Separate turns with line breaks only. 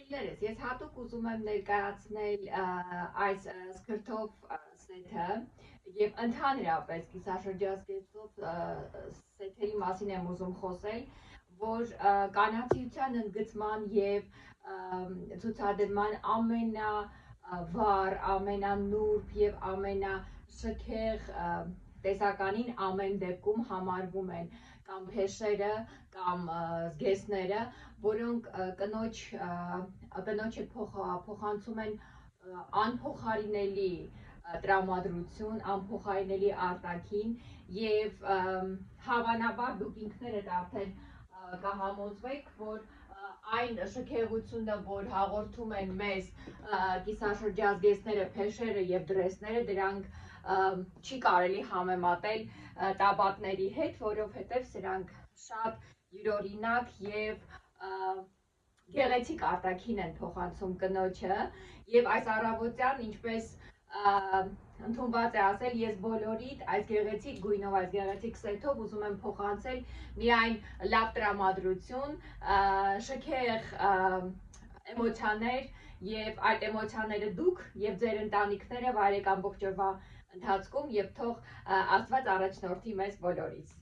Սիրելիներս, ես հատուկ ուզում եմ ներկայացնել այս սկրթով սեթը եւ ընդհանրապես կիսաշրջազգեստով սեթերի մասին եմ ուզում խոսել, որ կանացիության ընդգծման եւ ցուցադրման ամենավառ, ամենանուրբ եւ ամենաշքեղ տեսականին ամեն դեպքում համարվում են կամ փեշերը կամ զգեստները, որոնք կնոջը փոխանցում են անփոխարինելի տրամադրություն, անփոխարինելի արտաքին եւ հավանաբար դուք ինքներդ արդեն կհամոզվեք, որ այն շքեղությունը, որ հաղորդում են մեզ կիսաշրջազգեստները, փեշերը եւ դրեսները, դրանք չի կարելի համեմատել տաբատների հետ, որովհետև սրանք շատ յուրօրինակ եւ գեղեցիկ արտաքին են փոխանցում կնոջը եւ այս առավոտյան, ինչպես ընդունված է ասել, ես բոլորիդ այս գեղեցիկ գույնով, այս գեղեցիկ սեթով ուզում եմ փոխանցել միայն լավ տրամադրություն, շքեղ էմոցիաներ եւ այդ էմոցիաները դուք եւ ձեր ընտանիքները վայելեք ամբողջ օրվա ընթացքում եւ թող Աստված առաջնորդի մեզ բոլորիս։